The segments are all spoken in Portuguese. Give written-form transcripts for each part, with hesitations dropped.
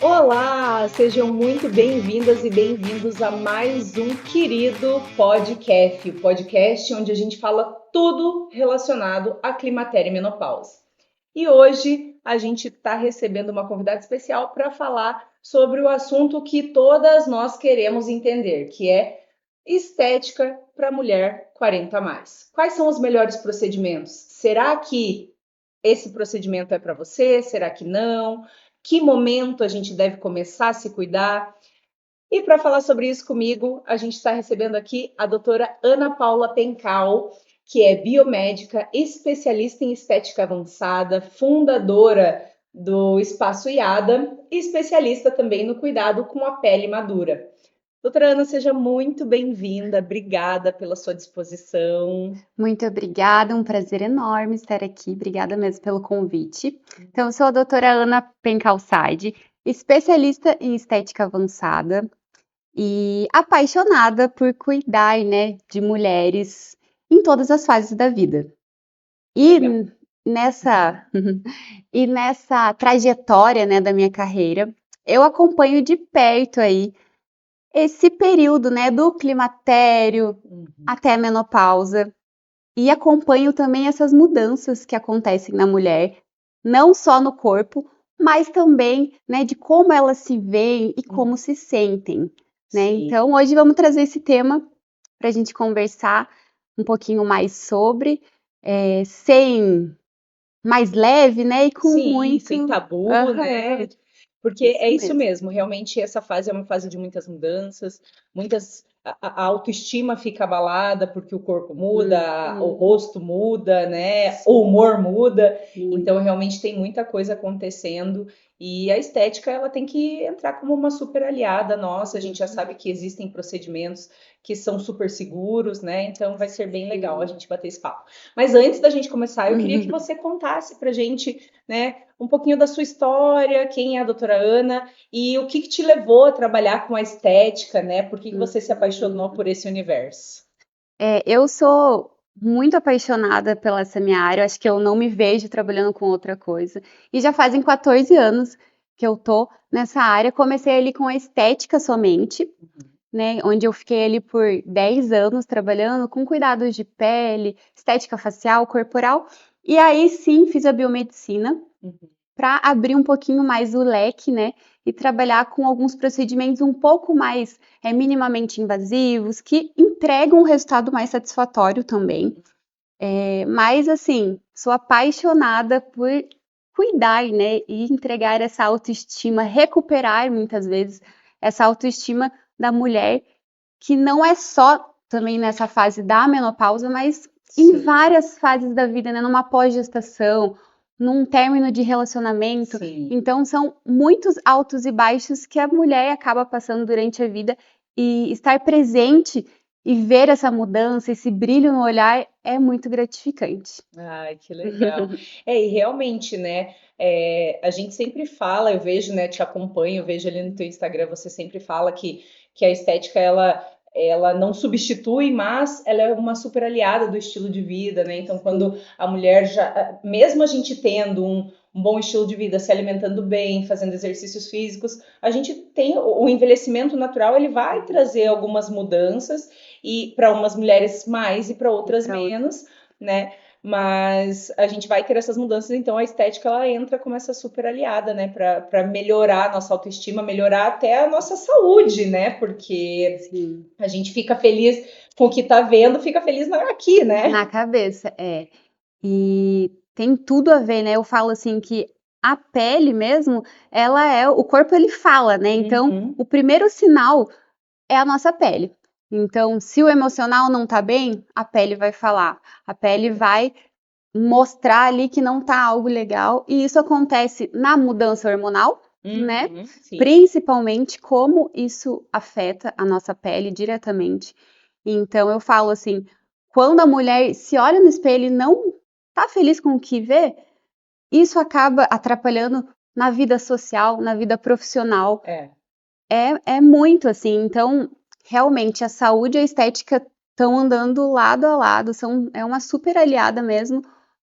Olá, sejam muito bem-vindas e bem-vindos a mais um querido podcast, o podcast onde a gente fala tudo relacionado a climatério e menopausa. E hoje a gente está recebendo uma convidada especial para falar sobre o assunto que todas nós queremos entender, que é estética para mulher 40 a mais. Quais são os melhores procedimentos? Será que esse procedimento é para você? Será que não? Que momento a gente deve começar a se cuidar? E para falar sobre isso comigo, a gente está recebendo aqui a doutora Ana Paula Pencal, que é biomédica, especialista em estética avançada, fundadora do Espaço IADA e especialista também no cuidado com a pele madura. Doutora Ana, seja muito bem-vinda, obrigada pela sua disposição. Muito obrigada, um prazer enorme estar aqui. Obrigada mesmo pelo convite. Então, eu sou a doutora Ana Pencalçade, especialista em estética avançada e apaixonada por cuidar, né, de mulheres em todas as fases da vida. E Legal. nessa e nessa trajetória, né, da minha carreira, eu acompanho de perto aí esse período, né, do climatério até a menopausa. E acompanho também essas mudanças que acontecem na mulher, não só no corpo, mas também, né, de como elas se veem e como se sentem, né? Sim. Então, hoje vamos trazer esse tema para a gente conversar um pouquinho mais sobre, sem mais leve, né? E com Sim, sem muito. tabu, Aham, né? Porque é isso isso mesmo. mesmo, realmente essa fase é uma fase de muitas mudanças, muitas a autoestima fica abalada porque o corpo muda, o Uhum, rosto muda, né? O sim, humor muda, muito. então realmente tem muita coisa acontecendo e a estética ela tem que entrar como uma super aliada nossa. A gente já sabe que existem procedimentos que são super seguros, né? Então vai ser bem legal a Sim. gente bater esse papo. Mas antes da gente começar, eu queria que você contasse pra gente, né, um pouquinho da sua história, quem é a doutora Ana e o que te levou a trabalhar com a estética, né? Por que você se apaixonou por esse universo? Eu sou muito apaixonada pela essa minha área, acho que eu não me vejo trabalhando com outra coisa. E já fazem 14 anos que eu tô nessa área. Comecei ali com a estética somente, né? Onde eu fiquei ali por 10 anos trabalhando com cuidados de pele, estética facial, corporal. E aí sim fiz a biomedicina Uhum. para abrir um pouquinho mais o leque, né? E trabalhar com alguns procedimentos um pouco mais minimamente invasivos, que entregam um resultado mais satisfatório também. Mas assim, sou apaixonada por cuidar, né? E entregar essa autoestima, recuperar muitas vezes essa autoestima da mulher, que não é só também nessa fase da menopausa, mas em Sim, várias fases da vida, né? Numa pós-gestação, num término de relacionamento. sim. Então, são muitos altos e baixos que a mulher acaba passando durante a vida e estar presente e ver essa mudança, esse brilho no olhar é muito gratificante. Ai, que legal. E realmente, né? A gente sempre fala, eu vejo, né? Te acompanho, eu vejo ali no teu Instagram, você sempre fala que a estética ela não substitui, mas ela é uma super aliada do estilo de vida, né? Então, quando Sim, a mulher já, mesmo a gente tendo um bom estilo de vida, se alimentando bem, fazendo exercícios físicos, a gente tem o envelhecimento natural, ele vai trazer algumas mudanças e para umas mulheres mais e para e outras para outra. menos, né? Mas a gente vai ter essas mudanças, então a estética ela entra como essa super aliada, né, para melhorar a nossa autoestima, melhorar até a nossa saúde, né? Porque Sim. a gente fica feliz com o que tá vendo, fica feliz aqui, né? Na cabeça, é. E tem tudo a ver, né? Eu falo assim que a pele mesmo, ela é, o corpo ele fala, né? Então, Uhum. o primeiro sinal é a nossa pele. Então, se o emocional não tá bem, a pele vai falar. A pele vai mostrar ali que não tá algo legal, e isso acontece na mudança hormonal, né? Uhum. Sim. Principalmente como isso afeta a nossa pele diretamente. Então, eu falo assim, quando a mulher se olha no espelho e não tá feliz com o que vê, isso acaba atrapalhando na vida social, na vida profissional. É. É muito assim. Então, realmente, a saúde e a estética estão andando lado a lado, é uma super aliada mesmo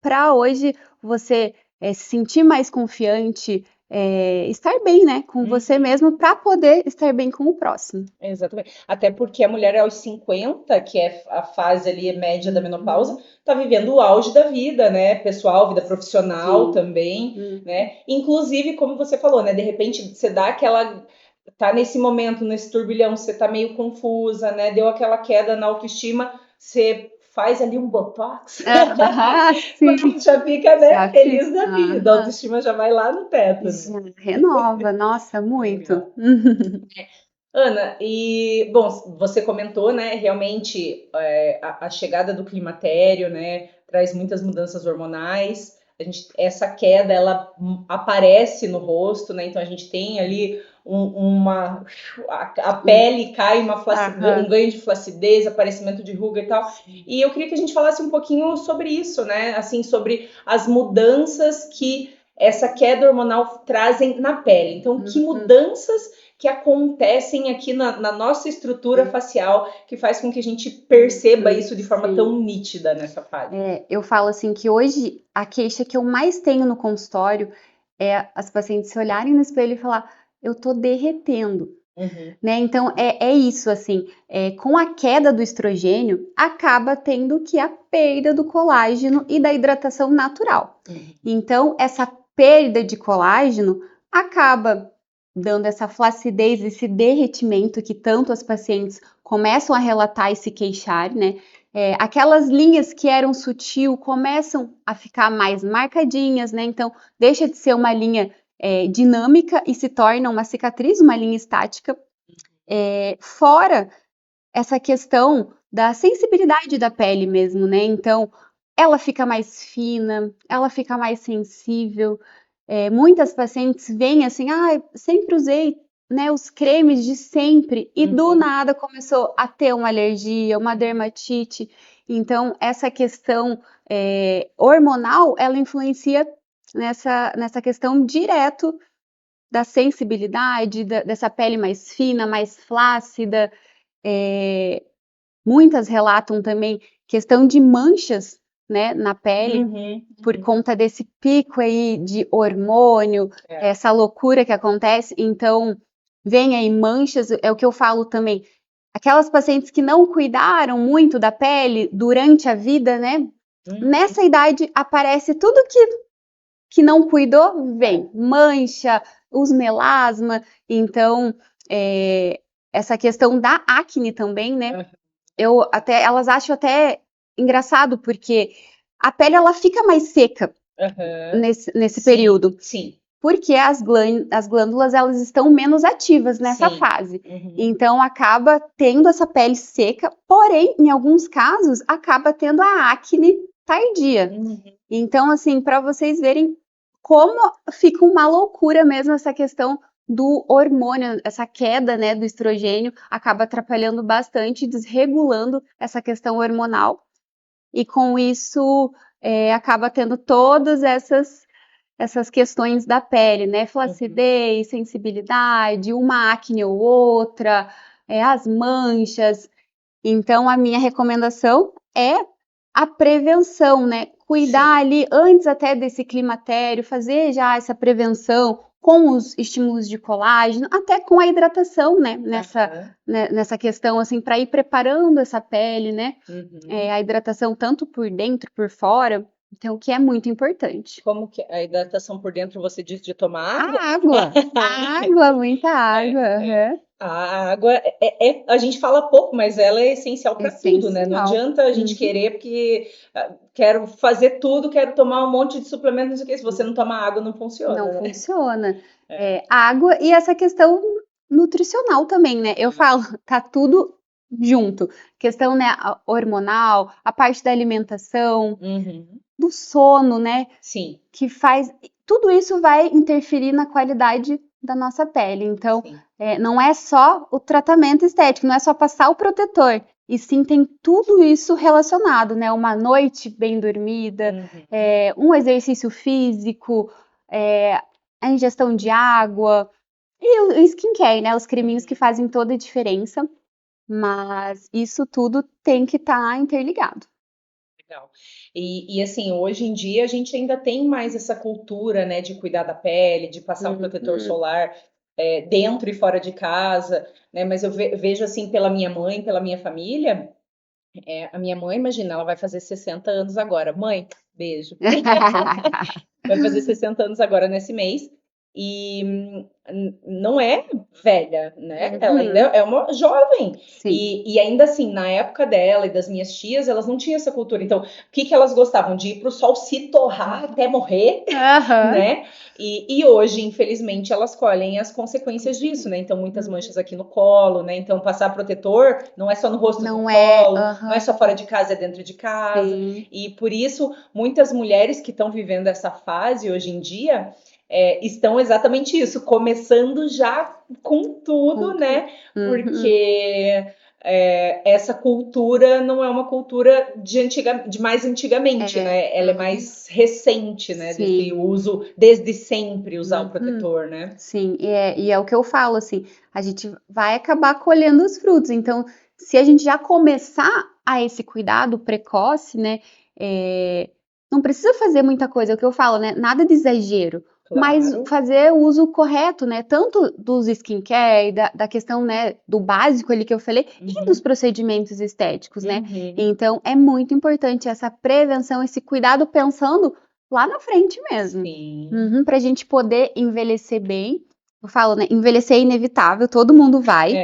para hoje você se sentir mais confiante, estar bem, né, com você mesmo para poder estar bem com o próximo. Exatamente. Até porque a mulher aos 50, que é a fase ali média da menopausa, tá vivendo o auge da vida, né? Pessoal, vida profissional Sim. também, né? Inclusive, como você falou, né? De repente você dá aquela. Tá nesse momento, nesse turbilhão, você tá meio confusa, né? Deu aquela queda na autoestima, você faz ali um botox, Sim. já fica, né, Já feliz da fica. vida, a autoestima já vai lá no teto, né? Já renova, nossa, muito. Ana, e bom, você comentou, né? Realmente a chegada do climatério, né, traz muitas mudanças hormonais. Essa queda, ela aparece no rosto, né? Então a gente tem ali a pele cai, um ganho de flacidez, aparecimento de ruga e tal. E eu queria que a gente falasse um pouquinho sobre isso, né? Assim, sobre as mudanças que essa queda hormonal trazem na pele. Então, que mudanças que acontecem aqui na nossa estrutura facial, que faz com que a gente perceba isso de forma tão nítida nessa fase. Eu falo assim que hoje a queixa que eu mais tenho no consultório é as pacientes se olharem no espelho e falar, eu tô derretendo. Né? Então é isso assim, com a queda do estrogênio acaba tendo que a perda do colágeno e da hidratação natural. Então essa perda de colágeno acaba dando essa flacidez, esse derretimento que tanto as pacientes começam a relatar e se queixar, né? Aquelas linhas que eram sutil começam a ficar mais marcadinhas, né? Então deixa de ser uma linha dinâmica e se torna uma cicatriz, uma linha estática. Fora essa questão da sensibilidade da pele mesmo, né? Então, ela fica mais fina, ela fica mais sensível. Muitas pacientes vêm assim, sempre usei, né, os cremes de sempre e do nada começou a ter uma alergia, uma dermatite. Então, essa questão hormonal, ela influencia nessa questão direto da sensibilidade, dessa pele mais fina, mais flácida. Muitas relatam também questão de manchas, né, na pele, por conta desse pico aí de hormônio, essa loucura que acontece. Então, vem aí manchas, é o que eu falo também. Aquelas pacientes que não cuidaram muito da pele durante a vida, né? Nessa idade aparece tudo que não cuidou, vem mancha, os melasma. Então, essa questão da acne também, né? Elas acham até engraçado, porque a pele ela fica mais seca nesse período. Sim. Porque as glândulas elas estão menos ativas nessa fase. Então acaba tendo essa pele seca, porém, em alguns casos, acaba tendo a acne tardia. Então, assim, para vocês verem como fica uma loucura mesmo essa questão do hormônio, essa queda, né, do estrogênio, acaba atrapalhando bastante, desregulando essa questão hormonal. E com isso, acaba tendo todas essas questões da pele, né? Flacidez, sensibilidade, uma acne ou outra, as manchas. Então, a minha recomendação é a prevenção, né? Cuidar ali antes até desse climatério, fazer já essa prevenção com os estímulos de colágeno, até com a hidratação, né? Nessa questão, assim, para ir preparando essa pele, né? A hidratação tanto por dentro, por fora. Então, o que é muito importante. Como que a hidratação por dentro você diz de tomar água? Água, muita água. A água, a gente fala pouco, mas ela é essencial para tudo, né? Não adianta a gente querer, porque quero fazer tudo, quero tomar um monte de suplementos, não sei o que, se você não tomar água, não funciona. Não funciona. Água e essa questão nutricional também, né? Eu falo, tá tudo junto. Questão, né, hormonal, a parte da alimentação, do sono, né? Sim. Que faz. Tudo isso vai interferir na qualidade da nossa pele. Então, não é só o tratamento estético, não é só passar o protetor. E sim, tem tudo isso relacionado, né? Uma noite bem dormida, um exercício físico, a ingestão de água e o skincare, né? Os creminhos que fazem toda a diferença. Mas isso tudo tem que estar interligado. Legal. E assim, hoje em dia a gente ainda tem mais essa cultura, né, de cuidar da pele, de passar um protetor Uhum. solar dentro e fora de casa, né? Mas eu vejo assim pela minha mãe, pela minha família, a minha mãe, imagina, ela vai fazer 60 anos agora. Mãe, beijo. Vai fazer 60 anos agora nesse mês. E não é velha, né? Ela ainda Uhum. é uma jovem. Sim. E ainda assim, na época dela e das minhas tias, elas não tinham essa cultura. Então, o que que elas gostavam? De ir pro sol se torrar até morrer, Aham. né? E hoje, infelizmente, elas colhem as consequências disso, né? Então, muitas Uhum. manchas aqui no colo, né? Então, passar protetor não é só no rosto, no Não é. colo, não é Aham. só fora de casa, é dentro de casa. Sim. E por isso, muitas mulheres que estão vivendo essa fase hoje em dia estão exatamente isso, começando já com tudo, Com tudo. né? Uhum. Porque essa cultura não é uma cultura de mais antigamente, É. né? Ela é Uhum. mais recente, né? Desse Sim. uso, desde sempre usar o Uhum. protetor, né? Sim, e é o que eu falo, assim, a gente vai acabar colhendo os frutos. Então, se a gente já começar a esse cuidado precoce, né, é, não precisa fazer muita coisa, é o que eu falo, né, nada de exagero, mas Claro. fazer o uso correto, né, tanto dos skincare, da questão, né, do básico ali que eu falei, e dos Uhum, procedimentos estéticos, né. uhum. Então, é muito importante essa prevenção, esse cuidado pensando lá na frente mesmo. Sim. Uhum, pra gente poder envelhecer bem. Eu falo, né? Envelhecer é inevitável, todo mundo vai.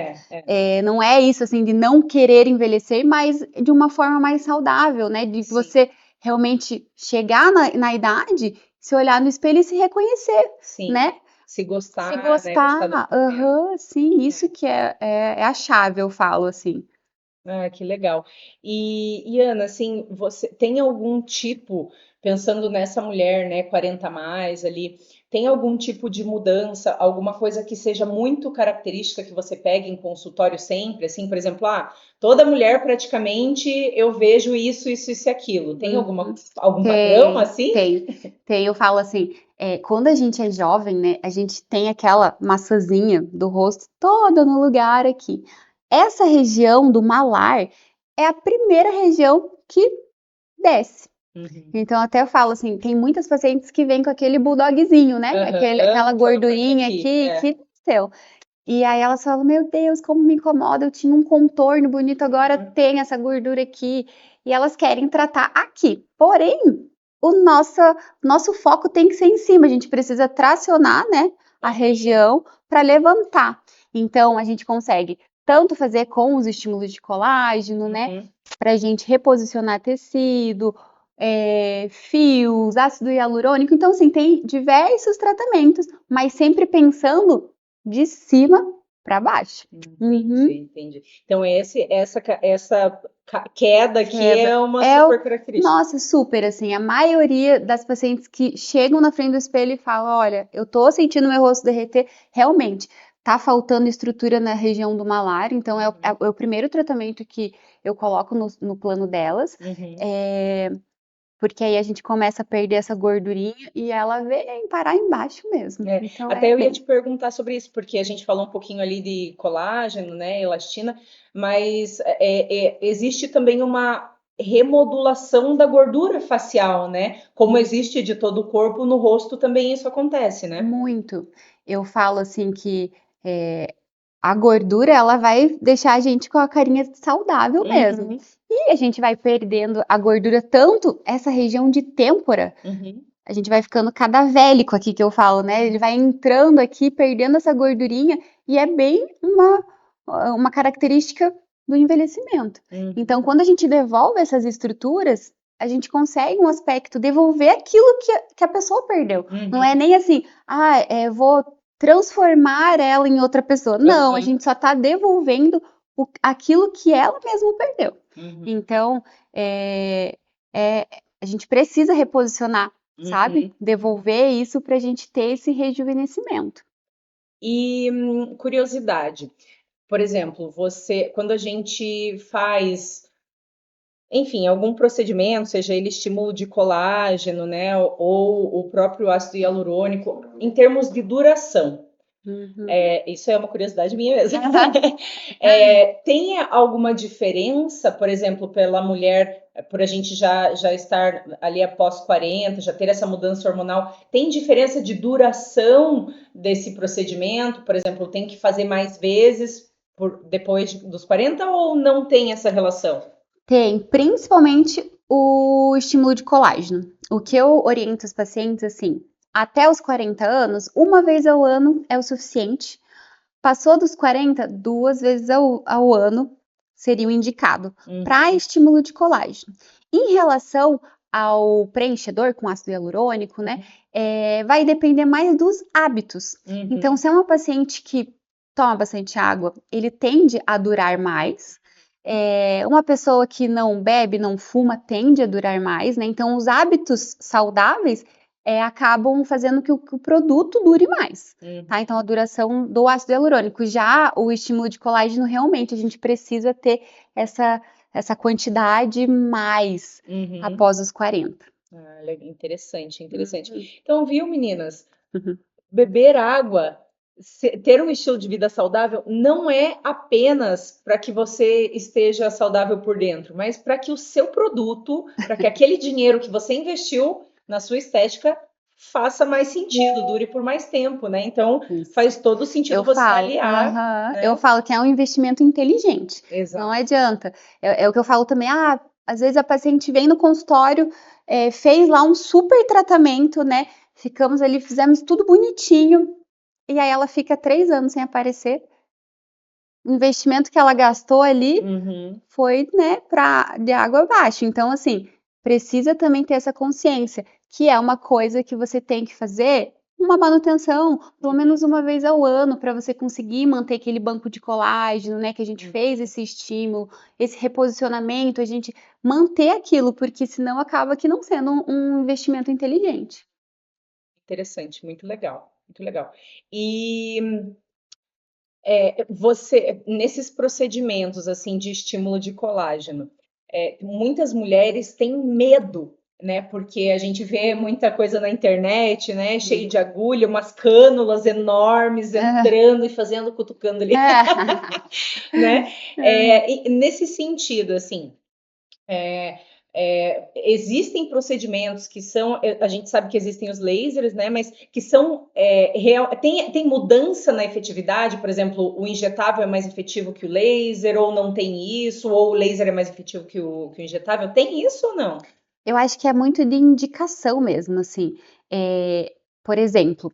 É. Não é isso assim de não querer envelhecer, mas de uma forma mais saudável, né? De Sim, você realmente chegar na idade, se olhar no espelho e se reconhecer, sim. né? Se Se gostar, né? Gostar do gostar, tratamento. aham, sim, isso que é a chave, eu falo assim. Ah, que legal. E Ana, assim, você tem algum tipo, pensando nessa mulher, né, 40 a mais ali, tem algum tipo de mudança, alguma coisa que seja muito característica que você pegue em consultório sempre, assim, por exemplo, toda mulher praticamente eu vejo isso e aquilo. Tem Uhum. algum padrão Tem, assim? tem, tem. Eu falo assim, quando a gente é jovem, né, a gente tem aquela maçãzinha do rosto toda no lugar aqui. Essa região do malar é a primeira região que desce. Uhum. Então, até eu falo assim, tem muitas pacientes que vêm com aquele bulldogzinho, né? Aham, Aquela aquela parte gordurinha aqui. aqui que desceu. E aí elas falam, meu Deus, como me incomoda, eu tinha um contorno bonito, agora tem essa gordura aqui. E elas querem tratar aqui. Porém, o nosso foco tem que ser em cima, a gente precisa tracionar, né, a região para levantar. Então, a gente consegue tanto fazer com os estímulos de colágeno, né, Uhum. para a gente reposicionar tecido, fios, ácido hialurônico. Então, assim, tem diversos tratamentos, mas sempre pensando de cima para baixo. Uhum. Entendi. Então, essa queda aqui Queda. é uma É o super característica. Nossa, super, assim, a maioria das pacientes que chegam na frente do espelho e falam: "Olha, eu tô sentindo meu rosto derreter, realmente, tá faltando estrutura na região do malar", então é o primeiro tratamento que eu coloco no plano delas, Uhum. eh, porque aí a gente começa a perder essa gordurinha e ela vem parar embaixo mesmo, então é Até eu ia te bem. perguntar sobre isso, porque a gente falou um pouquinho ali de colágeno, né, elastina, mas existe também uma remodulação da gordura facial, né? Como existe de todo o corpo, no rosto também isso acontece, né? Muito. Eu falo assim que a gordura ela vai deixar a gente com a carinha saudável mesmo. Uhum, E a gente vai perdendo a gordura, tanto essa região de têmpora, uhum, a gente vai ficando cadavélico aqui que eu falo, né? Ele vai entrando aqui, perdendo essa gordurinha, e é bem uma característica do envelhecimento. uhum, Então, quando a gente devolve essas estruturas, a gente consegue um aspecto, devolver aquilo que a pessoa perdeu. Não é uhum, nem assim, vou transformar ela em outra pessoa. Não, a uhum, gente só está devolvendo aquilo que ela mesma perdeu. uhum, Então, é, é, a gente precisa reposicionar, sabe? uhum. Devolver isso para a gente ter esse rejuvenescimento. E curiosidade, por exemplo, quando a gente faz, enfim, algum procedimento, seja ele estímulo de colágeno, né, ou o próprio ácido hialurônico, em termos de duração, Uhum. isso é uma curiosidade minha mesmo. Aham. Tem alguma diferença, por exemplo, pela mulher por a gente já estar ali após 40, já ter essa mudança hormonal, tem diferença de duração desse procedimento? Por exemplo, tem que fazer mais vezes depois dos 40 ou não tem essa relação? Tem, principalmente o estímulo de colágeno. O que eu oriento os pacientes, assim, até os 40 anos, uma vez ao ano é o suficiente. Passou dos 40, 2 vezes ao ano seria o indicado para estímulo de colágeno. Em relação ao preenchedor com ácido hialurônico, né, vai depender mais dos hábitos. Então, se é uma paciente que toma bastante água, ele tende a durar mais. Uma pessoa que não bebe, não fuma, tende a durar mais, né? Então, os hábitos saudáveis acabam fazendo que o produto dure mais, tá? Então, a duração do ácido hialurônico. Já o estímulo de colágeno, realmente, a gente precisa ter essa quantidade mais após os 40. Ah, interessante, interessante. Então, viu, meninas? Beber água, ter um estilo de vida saudável não é apenas para que você esteja saudável por dentro, mas para que o seu produto, para que aquele dinheiro que você investiu na sua estética faça mais sentido, dure por mais tempo, né? Então, faz todo sentido você aliar. Né? Eu falo que é um investimento inteligente. Exato. Não adianta. É o que eu falo também, às vezes a paciente vem no consultório, fez lá um super tratamento, né? Ficamos ali, fizemos tudo bonitinho, e aí ela fica 3 anos sem aparecer. O investimento que ela gastou ali foi, né, de água abaixo. Então, assim, precisa também ter essa consciência, que é uma coisa que você tem que fazer uma manutenção, pelo menos uma vez ao ano, para você conseguir manter aquele banco de colágeno, né, que a gente fez esse estímulo, esse reposicionamento, a gente manter aquilo, porque senão acaba que não sendo um investimento inteligente. Interessante, muito legal, muito legal. E você, nesses procedimentos assim de estímulo de colágeno, muitas mulheres têm medo, né? Porque a gente vê muita coisa na internet, né? Cheio de agulha, umas cânulas enormes entrando e fazendo, cutucando ali, né? E nesse sentido, assim, existem procedimentos que são, a gente sabe que existem os lasers, né? Mas que são tem mudança na efetividade, por exemplo, o injetável é mais efetivo que o laser, ou não tem isso, ou o laser é mais efetivo que o injetável. Tem isso ou não? Eu acho que é muito de indicação mesmo, assim. Por exemplo,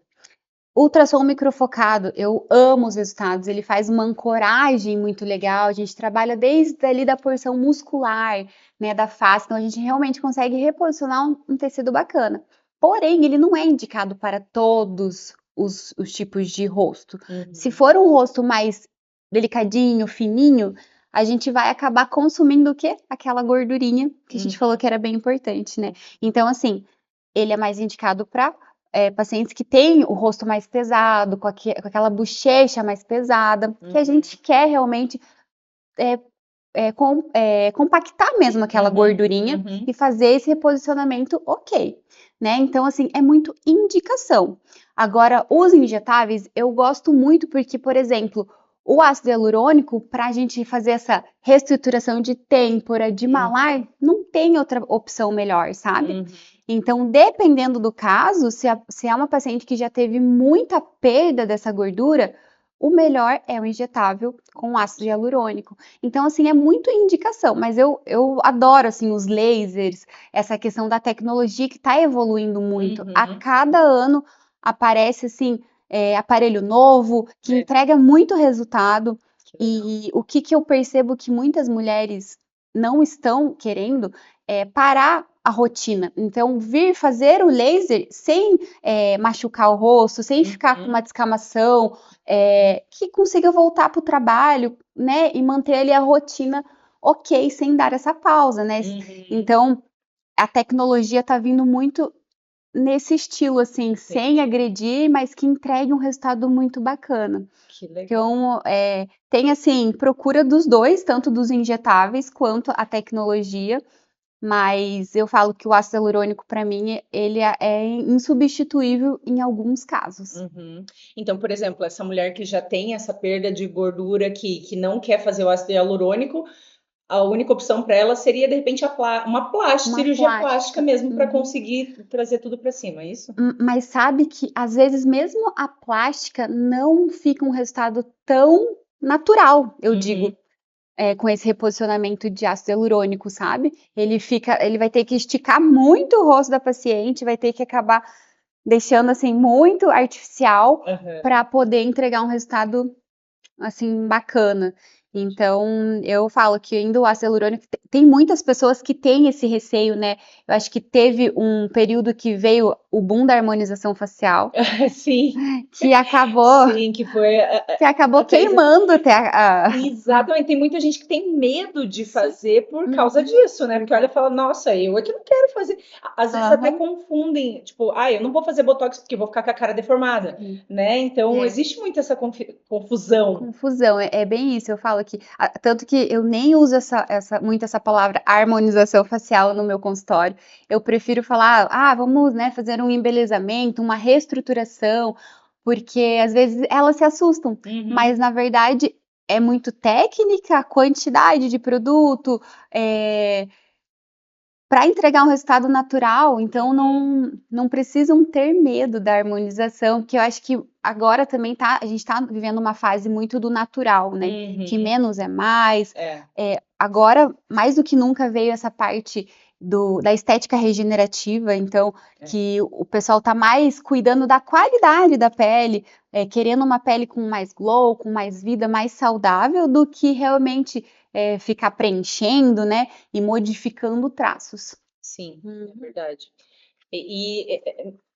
ultrassom microfocado, eu amo os resultados, ele faz uma ancoragem muito legal, a gente trabalha desde ali da porção muscular, né, da face, então a gente realmente consegue reposicionar um tecido bacana. Porém, ele não é indicado para todos os tipos de rosto. Se for um rosto mais delicadinho, fininho, a gente vai acabar consumindo o quê? Aquela gordurinha que a gente falou que era bem importante, né? Então, assim, ele é mais indicado para pacientes que têm o rosto mais pesado, com aquela bochecha mais pesada, que a gente quer realmente compactar mesmo aquela gordurinha e fazer esse reposicionamento ok, né? Então, assim, é muito indicação. Agora, os injetáveis, eu gosto muito porque, por exemplo, o ácido hialurônico, para a gente fazer essa reestruturação de têmpora, de malar, não tem outra opção melhor, sabe? Então, dependendo do caso, se é uma paciente que já teve muita perda dessa gordura, o melhor é o injetável com ácido hialurônico. Então, assim, é muito indicação, mas eu adoro, assim, os lasers, essa questão da tecnologia que está evoluindo muito. A cada ano aparece, assim, aparelho novo, que entrega muito resultado. E o que eu percebo que muitas mulheres não estão querendo é parar a rotina. Então, vir fazer o laser sem machucar o rosto, sem ficar com uma descamação, que consiga voltar para o trabalho, né? E manter ali a rotina ok, sem dar essa pausa, né? Então, a tecnologia está vindo muito nesse estilo, assim, sem agredir, mas que entregue um resultado muito bacana. Que legal. Então, tem assim, procura dos dois, tanto dos injetáveis quanto a tecnologia, mas eu falo que o ácido hialurônico, para mim, ele é insubstituível em alguns casos. Então, por exemplo, essa mulher que já tem essa perda de gordura que não quer fazer o ácido hialurônico, a única opção para ela seria, de repente, uma cirurgia plástica mesmo, para Uhum. conseguir trazer tudo para cima, é isso? Mas sabe que, às vezes, mesmo a plástica não fica um resultado tão natural, eu digo, com esse reposicionamento de ácido hialurônico, sabe? Ele vai ter que esticar muito o rosto da paciente, vai ter que acabar deixando, assim, muito artificial para poder entregar um resultado, assim, bacana. Então, eu falo que ainda o ácido hialurônico tem muitas pessoas que têm esse receio, né? Eu acho que teve um período que veio o boom da harmonização facial, Sim, que acabou, sim, que foi que acabou até queimando até a... exatamente. Tem muita gente que tem medo de Sim. fazer por causa disso, né? Porque olha e fala, nossa, eu é que não quero fazer. Às vezes até Aham. confundem, tipo, eu não vou fazer botox porque eu vou ficar com a cara deformada, Sim. né? Então É. existe muito essa confusão. Confusão, é bem isso, eu falo que, tanto que eu nem uso muito essa palavra harmonização facial no meu consultório, eu prefiro falar, vamos, né, fazer um embelezamento, uma reestruturação, porque às vezes elas se assustam, mas na verdade é muito técnica, quantidade de produto, para entregar um resultado natural, então não precisam ter medo da harmonização, que eu acho que agora também a gente está vivendo uma fase muito do natural, né? Que menos é mais. Agora, mais do que nunca, veio essa parte da estética regenerativa, então, que o pessoal está mais cuidando da qualidade da pele, querendo uma pele com mais glow, com mais vida, mais saudável, do que realmente ficar preenchendo, né, e modificando traços. Sim, é verdade.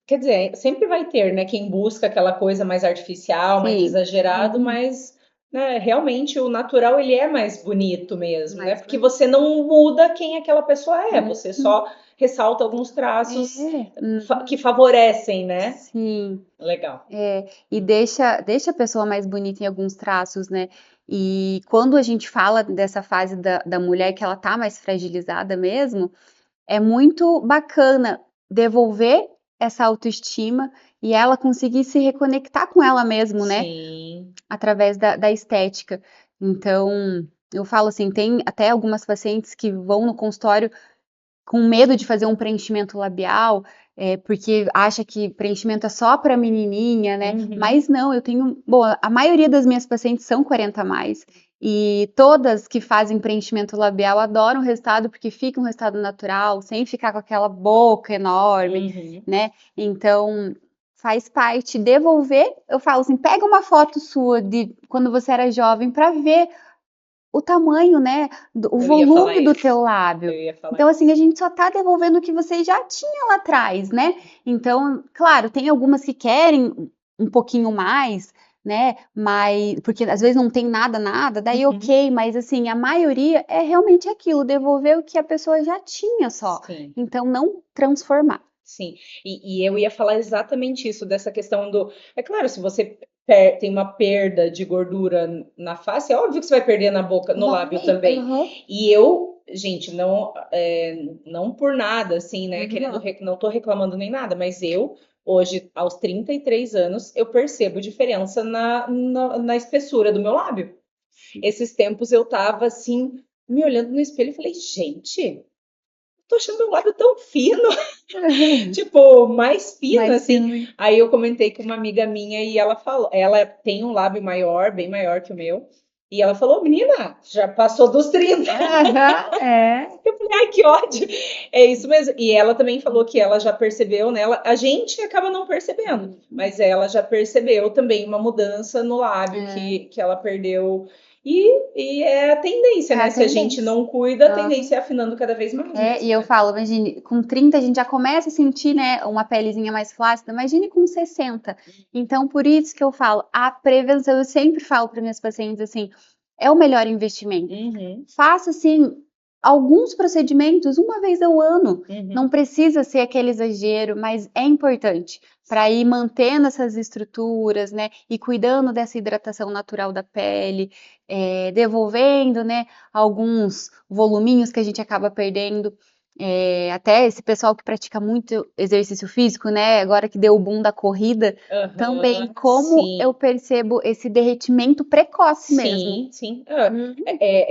Quer dizer, sempre vai ter, né, quem busca aquela coisa mais artificial, mais Sim. exagerado, mas, né, realmente o natural ele é mais bonito mesmo, né? Mais Porque você não muda quem aquela pessoa é, você bonito. só ressalta alguns traços que Uhum. favorecem, né? Sim. Legal. E deixa a pessoa mais bonita em alguns traços, né? E quando a gente fala dessa fase da mulher que ela tá mais fragilizada mesmo, é muito bacana devolver essa autoestima e ela conseguir se reconectar com ela mesmo, né? Sim. Através da estética. Então, eu falo assim, tem até algumas pacientes que vão no consultório com medo de fazer um preenchimento labial, porque acha que preenchimento é só para menininha, né? Mas não, bom, a maioria das minhas pacientes são 40 a mais, e todas que fazem preenchimento labial adoram o resultado, porque fica um resultado natural, sem ficar com aquela boca enorme, né? Então, faz parte devolver, eu falo assim, pega uma foto sua de quando você era jovem para ver o tamanho, né, o Eu ia falar volume do isso. teu lábio. Eu ia falar Então, assim, a isso. gente só tá devolvendo o que você já tinha lá atrás, né? Então, claro, tem algumas que querem um pouquinho mais, né? Mas porque às vezes não tem nada, daí ok, mas assim, a maioria é realmente aquilo, devolver o que a pessoa já tinha só. Sim. Então, não transformar. Sim, e eu ia falar exatamente isso, dessa questão do. É claro, se você tem uma perda de gordura na face, é óbvio que você vai perder na boca, no lábio também. E eu, gente, não por nada, assim, né? Não tô reclamando nem nada, mas eu, hoje, aos 33 anos, eu percebo diferença na espessura do meu lábio. Esses tempos eu tava assim, me olhando no espelho e falei, gente, tô achando meu lábio tão fino. Tipo, mais fino, Mais assim. fino. Aí eu comentei com uma amiga minha e ela falou, ela tem um lábio maior, bem maior que o meu. E ela falou, menina, já passou dos 30. Eu falei, ai, que ódio. É isso mesmo. E ela também falou que ela já percebeu nela. A gente acaba não percebendo, mas ela já percebeu também uma mudança no lábio que ela perdeu. E é a tendência, né? Se a gente não cuida, a tendência é afinando cada vez mais. E eu falo, imagine, com 30 a gente já começa a sentir, né, uma pelezinha mais flácida, imagine com 60. Então, por isso que eu falo, a prevenção, eu sempre falo para minhas pacientes assim, é o melhor investimento. Faça, assim, alguns procedimentos uma vez ao ano. Não precisa ser aquele exagero, mas é importante para ir mantendo essas estruturas, né, e cuidando dessa hidratação natural da pele, devolvendo, né, alguns voluminhos que a gente acaba perdendo. Até esse pessoal que pratica muito exercício físico, né? Agora que deu o boom da corrida, também Aham, como sim. eu percebo esse derretimento precoce mesmo. Sim, sim. Uhum.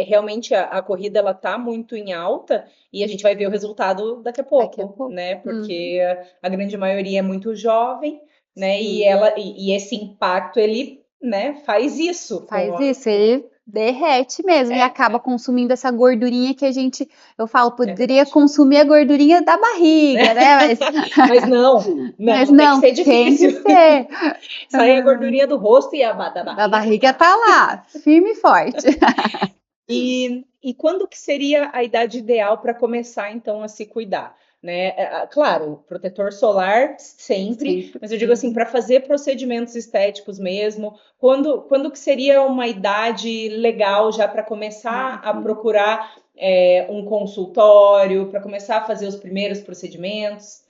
Realmente a corrida ela tá muito em alta e a gente vai ver o resultado daqui a Daqui a pouco, pouco. né? Uhum. Porque a grande maioria é muito jovem, né? E Sim. esse impacto ele, né, faz isso Faz isso, ele derrete mesmo e é, acaba consumindo essa gordurinha que eu falo, é poderia verdade. consumir a gordurinha da barriga, né? Mas, Mas não, mas não, tem que não, ser tem que difícil. ser. Sair a gordurinha do rosto e a da A barriga. barriga tá lá, firme e forte. E quando que seria a idade ideal para começar, então, a se cuidar? Né? Claro, protetor solar sempre, Sempre. mas eu digo assim, para fazer procedimentos estéticos mesmo, quando que seria uma idade legal já para começar a Uhum. procurar um consultório, para começar a fazer os primeiros procedimentos?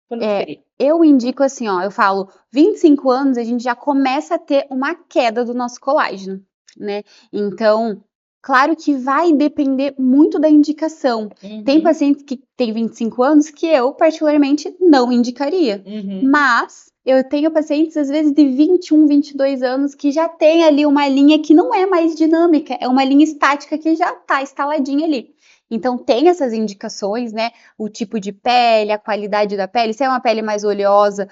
Quando que seria? Eu indico assim, ó, eu falo, 25 anos a gente já começa a ter uma queda do nosso colágeno, né? Então, claro que vai depender muito da indicação. Tem Uhum, pacientes que têm 25 anos que eu, particularmente, não indicaria. uhum, Mas eu tenho pacientes, às vezes, de 21, 22 anos que já tem ali uma linha que não é mais dinâmica, é uma linha estática que já está instaladinha ali. Então, tem essas indicações, né? O tipo de pele, a qualidade da pele. Se é uma pele mais oleosa,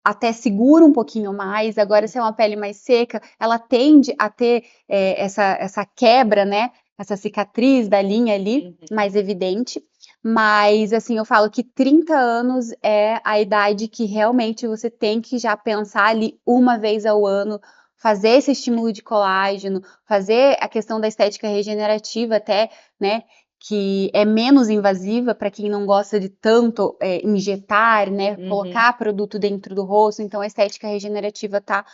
até segura um pouquinho mais. Agora, se é uma pele mais seca, ela tende a ter essa quebra, né? Essa cicatriz da linha ali, uhum. mais evidente. Mas, assim, eu falo que 30 anos é a idade que realmente você tem que já pensar ali uma vez ao ano, fazer esse estímulo de colágeno, fazer a questão da estética regenerativa até, né? Que é menos invasiva para quem não gosta de tanto injetar, né, Uhum. colocar produto dentro do rosto. Então, a estética regenerativa está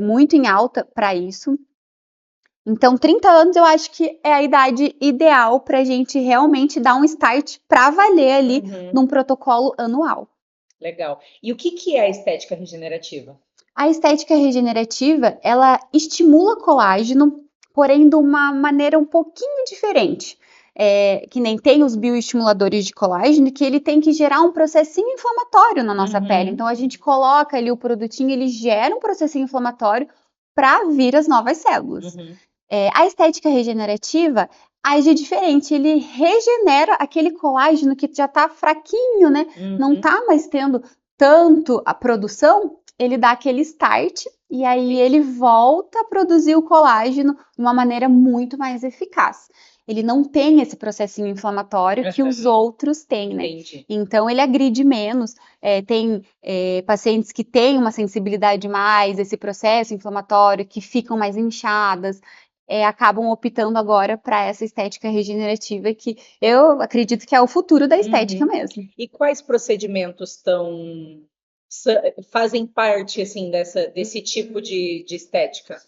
muito em alta para isso. Então, 30 anos eu acho que é a idade ideal para a gente realmente dar um start para valer ali Uhum, num protocolo anual. legal. E o que que é a estética regenerativa? A estética regenerativa, ela estimula colágeno, porém de uma maneira um pouquinho diferente. Que nem tem os bioestimuladores de colágeno, que ele tem que gerar um processinho inflamatório na nossa pele. Uhum, Então a gente coloca ali o produtinho, ele gera um processinho inflamatório para vir as novas células. uhum, A estética regenerativa age diferente, ele regenera aquele colágeno que já está fraquinho, né? Não uhum, está mais tendo tanto a produção, ele dá aquele start e aí ele entendi, volta a produzir o colágeno de uma maneira muito mais eficaz. Ele não tem esse processinho inflamatório que os aham, outros têm, né? entendi. Então ele agride menos. Tem pacientes que têm uma sensibilidade mais, esse processo inflamatório, que ficam mais inchadas, acabam optando agora para essa estética regenerativa que eu acredito que é o futuro da estética Uhum. mesmo. E quais procedimentos fazem parte assim desse tipo de estética?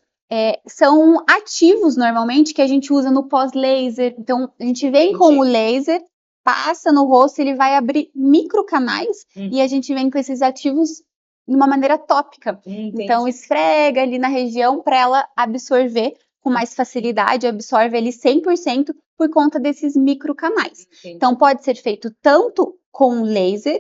São ativos normalmente que a gente usa no pós-laser. Então, a gente vem com o Entendi. laser, passa no rosto, ele vai abrir microcanais e a Uhum, gente vem com esses ativos de uma maneira tópica. Então, entendi. esfrega ali na região para ela absorver com mais facilidade, absorve ali 100% por conta desses microcanais. Então, Entendi. pode ser feito tanto com laser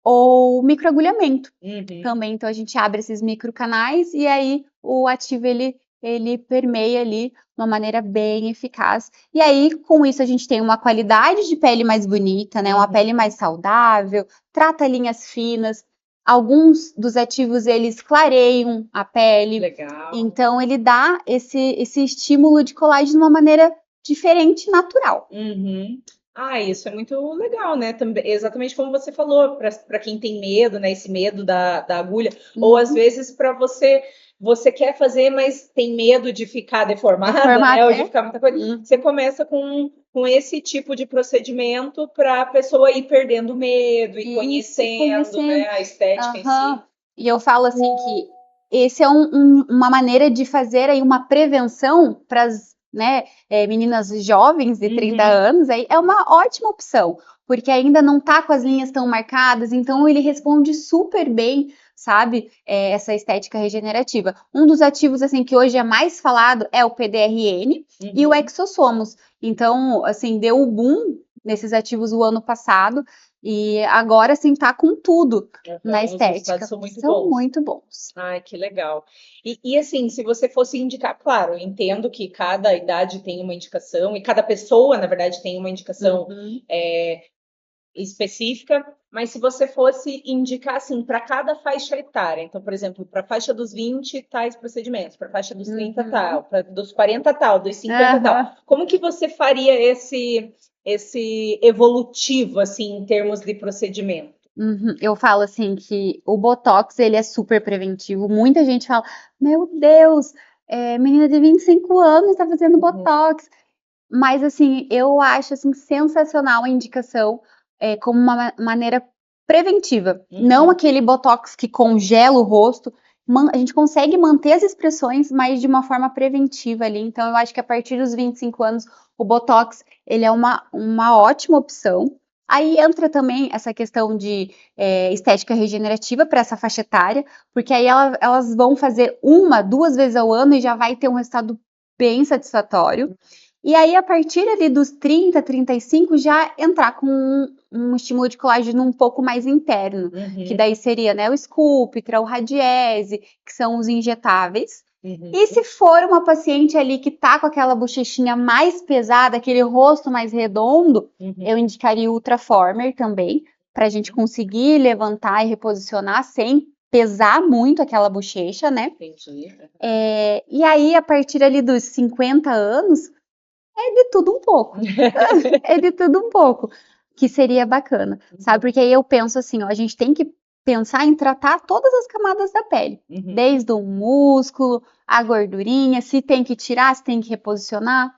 ou microagulhamento Uhum, também. Então, a gente abre esses microcanais e aí o ativo ele permeia ali de uma maneira bem eficaz. E aí, com isso, a gente tem uma qualidade de pele mais bonita, né? Uma uhum, pele mais saudável, trata linhas finas. Alguns dos ativos, eles clareiam a pele. legal. Então, ele dá esse estímulo de colágeno de uma maneira diferente, natural. Uhum. Ah, isso é muito legal, né? Também, exatamente como você falou, para quem tem medo, né? Esse medo da agulha, ou às Uhum. vezes para você quer fazer, mas tem medo de ficar deformada, Deformar né? Ou de até. ficar muita coisa. Você começa com esse tipo de procedimento para a pessoa ir perdendo medo e Isso, e conhecendo, né, conhecendo. a estética em si. Aham. E eu falo assim que esse é uma maneira de fazer aí uma prevenção para as, né, meninas jovens de 30 Uhum, anos, aí é uma ótima opção, porque ainda não tá com as linhas tão marcadas, então ele responde super bem, sabe, essa estética regenerativa. Um dos ativos, assim, que hoje é mais falado é o PDRN e o uhum, exossomos. Então, assim, deu o boom nesses ativos o ano passado, e agora, assim, tá com tudo na Os resultados estética. são muito São bons. muito bons. Ai, que legal. E assim, se você fosse indicar, claro, eu entendo que cada idade tem uma indicação e cada pessoa, na verdade, tem uma indicação Uhum, específica, mas se você fosse indicar assim para cada faixa etária, então, por exemplo, para a faixa dos 20 tais procedimentos, para a faixa dos 30 uhum, tal, para dos 40 tal, dos 50 tal, aham, como que você faria esse evolutivo assim em termos de procedimento? uhum. Eu falo assim que o Botox, ele é super preventivo. Muita gente fala, meu Deus, menina de 25 anos tá fazendo Uhum, Botox. Mas assim, eu acho assim sensacional a indicação como uma maneira preventiva, não uhum, aquele botox que congela o rosto. A gente consegue manter as expressões, mas de uma forma preventiva ali. Então, eu acho que a partir dos 25 anos, o botox ele é uma ótima opção. Aí entra também essa questão de estética regenerativa para essa faixa etária, porque aí elas vão fazer uma, duas vezes ao ano e já vai ter um resultado bem satisfatório. E aí, a partir ali dos 30, 35, já entrar com um estímulo de colágeno um pouco mais interno, que uhum, daí seria, né, o Sculptra, o Radiese, que são os injetáveis. E uhum, se for uma paciente ali que tá com aquela bochechinha mais pesada, aquele rosto mais redondo, uhum, eu indicaria o Ultraformer também, para a gente uhum. conseguir levantar e reposicionar sem pesar muito aquela bochecha, né? Entendi. E aí, a partir ali dos 50 anos, é de tudo um pouco. É de tudo um pouco, que seria bacana, sabe? Porque aí eu penso assim, ó, a gente tem que pensar em tratar todas as camadas da pele, Uhum, desde o músculo, a gordurinha, se tem que tirar, se tem que reposicionar.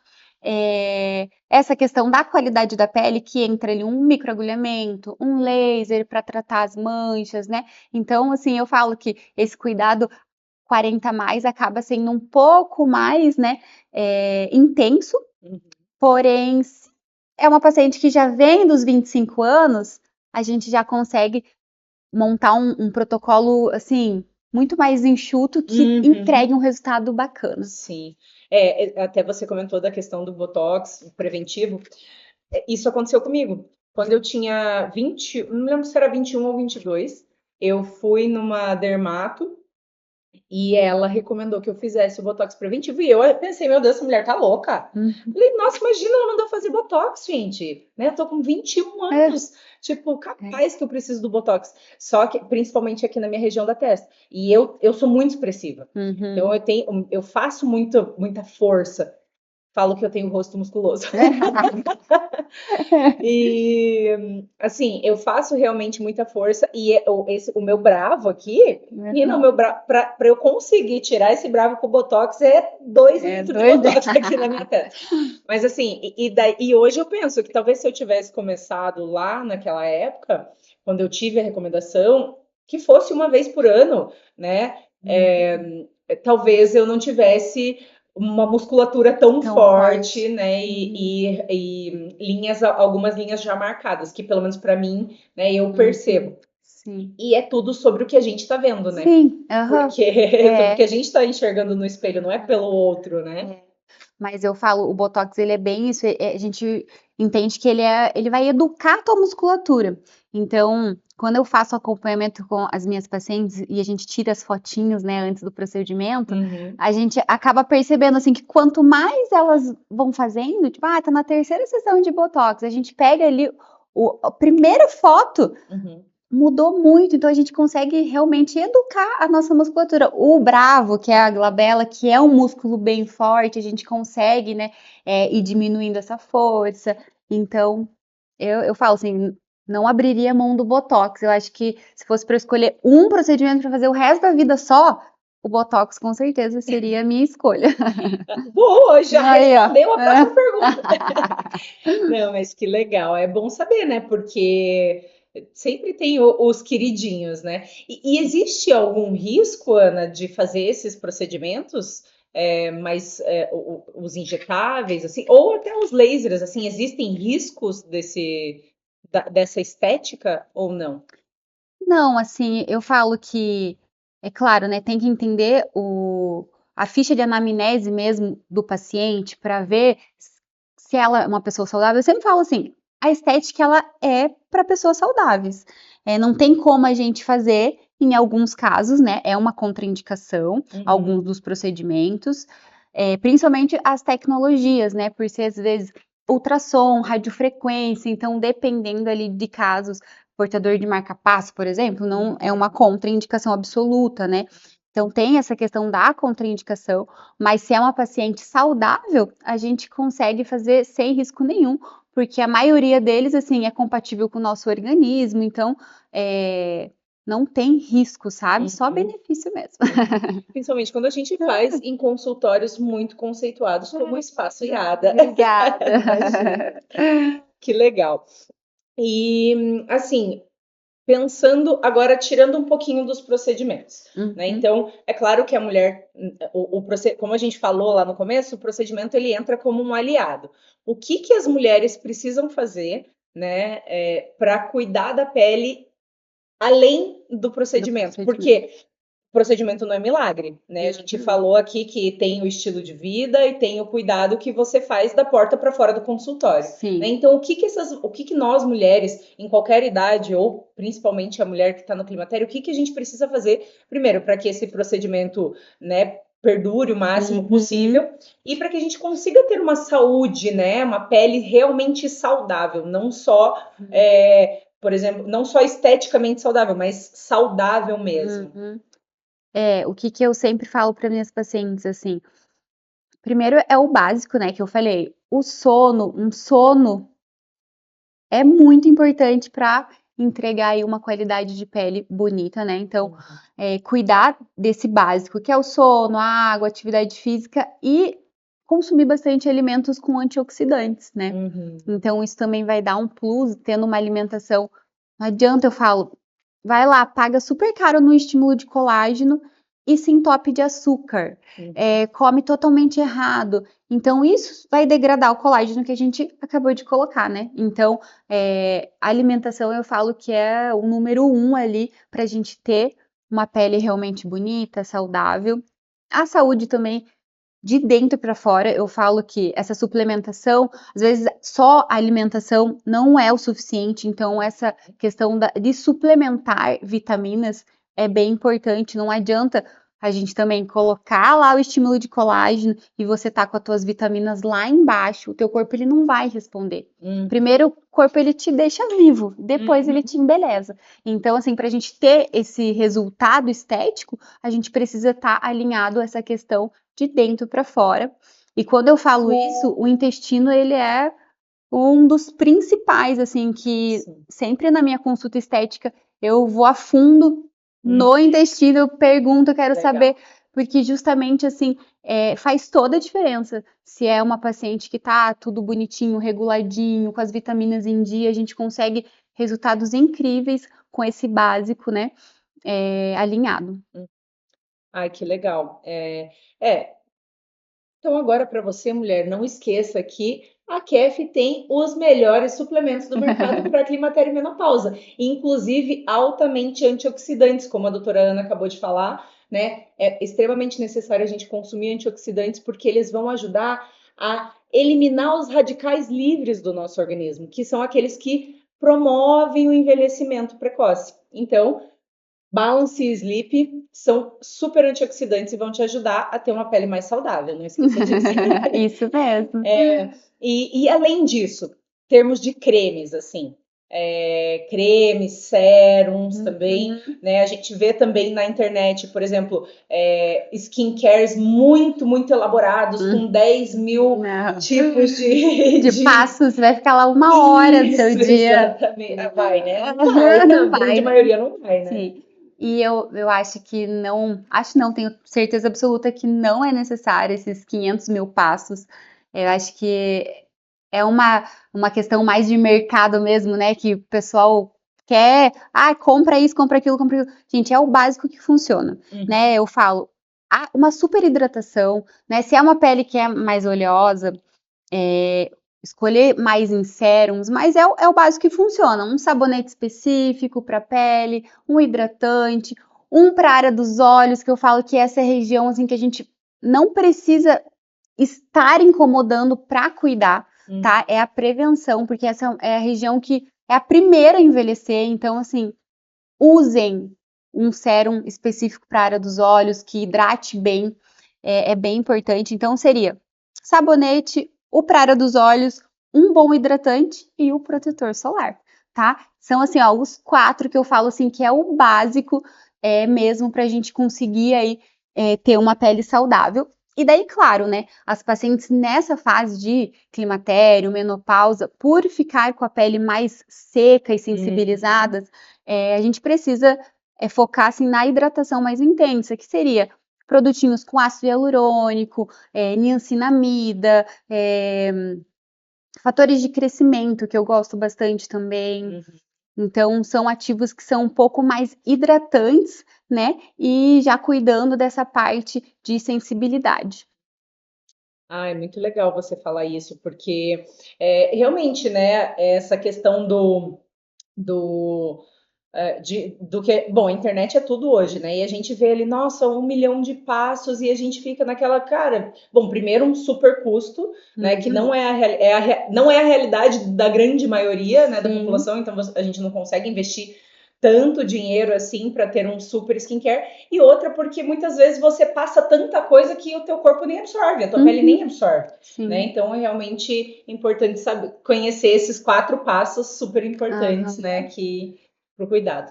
Essa questão da qualidade da pele, que entra ali um microagulhamento, um laser para tratar as manchas, né? Então, assim, eu falo que esse cuidado 40 mais acaba sendo um pouco mais, né, intenso. uhum. Porém, se é uma paciente que já vem dos 25 anos, a gente já consegue montar um protocolo, assim, muito mais enxuto que Uhum. entregue um resultado bacana. Sim. Até você comentou da questão do Botox preventivo. Isso aconteceu comigo. Quando eu tinha 20, não lembro se era 21 ou 22, eu fui numa dermato e ela recomendou que eu fizesse o Botox preventivo. E eu pensei, meu Deus, essa mulher tá louca. Uhum. Falei, nossa, imagina, ela mandou fazer Botox, gente. Né? Eu tô com 21 É, anos. Tipo, é. capaz que eu preciso do Botox. Só que, principalmente aqui na minha região da testa. E eu sou muito expressiva. Então, Uhum. eu faço muita força. Falo que eu tenho rosto musculoso. E assim, eu faço realmente muita força e o meu bravo aqui, menina, o Uhum. meu bravo, para eu conseguir tirar esse bravo com o Botox é 2 litros de Doida. Botox aqui na minha testa. Mas assim, e hoje eu penso que talvez se eu tivesse começado lá naquela época, quando eu tive a recomendação, que fosse uma vez por ano, né? Talvez eu não tivesse uma musculatura tão Tão forte, forte. né? Uhum. E algumas linhas já marcadas, que pelo menos para mim, né, eu Uhum. percebo. Sim. E é tudo sobre o que a gente está vendo, né? Sim, aham. Porque sobre o que É. a gente está enxergando no espelho, não é pelo outro, né? É. Mas eu falo, o botox ele é bem isso, a gente entende que ele vai educar a tua musculatura. Então, quando eu faço acompanhamento com as minhas pacientes e a gente tira as fotinhos, né, antes do procedimento, Uhum, a gente acaba percebendo assim que quanto mais elas vão fazendo, tipo, tá na terceira sessão de botox, a gente pega ali a primeira foto uhum. mudou muito, então a gente consegue realmente educar a nossa musculatura. O bravo, que é a glabela, que é um músculo bem forte, a gente consegue, né, ir diminuindo essa força. Então, eu falo assim, não abriria mão do Botox. Eu acho que se fosse para escolher um procedimento para fazer o resto da vida só, o Botox com certeza seria a minha escolha. Boa, já Aí, ó. respondeu a próxima pergunta. Não, mas que legal. É bom saber, né? Porque sempre tem os queridinhos, né? E existe algum risco, Ana, de fazer esses procedimentos? Os injetáveis, assim, ou até os lasers, assim, existem riscos dessa estética ou não? Não, assim, eu falo que, é claro, né, tem que entender a ficha de anamnese mesmo do paciente para ver se ela é uma pessoa saudável. Eu sempre falo assim, a estética ela é para pessoas saudáveis. Não tem como a gente fazer, em alguns casos, né? É uma contraindicação, alguns dos procedimentos, principalmente as tecnologias, né? Por ser, às vezes, ultrassom, radiofrequência, então, dependendo ali de casos, portador de marca-passo, por exemplo, não é uma contraindicação absoluta, né? Então, tem essa questão da contraindicação, mas se é uma paciente saudável, a gente consegue fazer sem risco nenhum, porque a maioria deles, assim, é compatível com o nosso organismo, então, não tem risco, sabe? Só benefício mesmo. Principalmente quando a gente faz em consultórios muito conceituados, como o Espaço Iada. Obrigada. Imagina. Que legal. E, assim, pensando agora, tirando um pouquinho dos procedimentos, né? Então, é claro que a mulher, como a gente falou lá no começo, o procedimento ele entra como um aliado. O que as mulheres precisam fazer, né, para cuidar da pele além do procedimento? Porque o procedimento não é milagre, né? A gente falou aqui que tem o estilo de vida e tem o cuidado que você faz da porta para fora do consultório. Né? Então, o que nós mulheres, em qualquer idade, ou principalmente a mulher que está no climatério, o que a gente precisa fazer, primeiro, para que esse procedimento, né, perdure o máximo possível e para que a gente consiga ter uma saúde, né, uma pele realmente saudável, não só, por exemplo, não só esteticamente saudável, mas saudável mesmo. O que eu sempre falo para minhas pacientes, assim, primeiro é o básico, né, que eu falei, um sono é muito importante para entregar aí uma qualidade de pele bonita, né, então, cuidar desse básico, que é o sono, a água, atividade física e consumir bastante alimentos com antioxidantes, né, então isso também vai dar um plus, tendo uma alimentação, não adianta eu falo, vai lá, paga super caro no estímulo de colágeno e se entope de açúcar, come totalmente errado. Então, isso vai degradar o colágeno que a gente acabou de colocar, né? Então, a alimentação eu falo que é o número 1 ali para a gente ter uma pele realmente bonita, saudável. A saúde também de dentro para fora, eu falo que essa suplementação, às vezes só a alimentação não é o suficiente, então essa questão de suplementar vitaminas é bem importante, não adianta a gente também colocar lá o estímulo de colágeno e você tá com as tuas vitaminas lá embaixo, o teu corpo ele não vai responder. Primeiro o corpo ele te deixa vivo, depois ele te embeleza. Então assim, pra gente ter esse resultado estético, a gente precisa estar alinhado a essa questão de dentro para fora. E quando eu falo isso, o intestino ele é um dos principais, assim, que sempre na minha consulta estética eu vou a fundo no intestino, eu pergunto, eu quero saber, porque justamente assim faz toda a diferença. Se é uma paciente que tá tudo bonitinho, reguladinho, com as vitaminas em dia, a gente consegue resultados incríveis com esse básico, né, alinhado. Ai, que legal. Então, agora, para você, mulher, não esqueça que a KEF tem os melhores suplementos do mercado para climatério e menopausa, inclusive altamente antioxidantes, como a doutora Ana acabou de falar, né? É extremamente necessário a gente consumir antioxidantes porque eles vão ajudar a eliminar os radicais livres do nosso organismo, que são aqueles que promovem o envelhecimento precoce. Então, Balance e Sleep são super antioxidantes e vão te ajudar a ter uma pele mais saudável, não esqueça disso. Isso mesmo. E além disso, termos de cremes, assim, cremes, sérums também, né? A gente vê também na internet, por exemplo, skincares muito, muito elaborados, com 10 mil tipos de passos, vai ficar lá uma hora do seu dia. Exatamente. Vai, né? Não vai, Não a grande vai. maioria não vai, né? Sim. E eu acho que não, tenho certeza absoluta que não é necessário esses 500 mil passos. Eu acho que é uma questão mais de mercado mesmo, né? Que o pessoal quer, compra isso, compra aquilo, compra aquilo. Gente, é o básico que funciona, né? Eu falo, uma super hidratação, né? Se é uma pele que é mais oleosa, escolher mais em sérums, mas é o básico que funciona. Um sabonete específico para pele, um hidratante, um para a área dos olhos, que eu falo que essa é a região assim, que a gente não precisa estar incomodando para cuidar, tá? É a prevenção, porque essa é a região que é a primeira a envelhecer, então, assim, usem um sérum específico para a área dos olhos, que hidrate bem, é bem importante. Então, seria sabonete, o para a área dos olhos, um bom hidratante e o protetor solar, tá? São, assim, ó, os 4 que eu falo, assim, que é o básico, mesmo para a gente conseguir aí, ter uma pele saudável. E daí, claro, né, as pacientes nessa fase de climatério, menopausa, por ficar com a pele mais seca e sensibilizada, a gente precisa focar assim, na hidratação mais intensa, que seria produtinhos com ácido hialurônico, niacinamida, fatores de crescimento, que eu gosto bastante também. Então, são ativos que são um pouco mais hidratantes, né? E já cuidando dessa parte de sensibilidade. Ah, é muito legal você falar isso, porque realmente, né, essa questão do do que, bom, a internet é tudo hoje, né? E a gente vê ali, nossa, 1 milhão de passos e a gente fica naquela cara. Bom, primeiro um super custo, né? Que não é não é a realidade da grande maioria, né, da população. Então a gente não consegue investir tanto dinheiro assim para ter um super skincare. E outra porque muitas vezes você passa tanta coisa que o teu corpo nem absorve, a tua pele nem absorve, né? Então é realmente importante saber conhecer esses 4 passos super importantes, né? Que para o cuidado.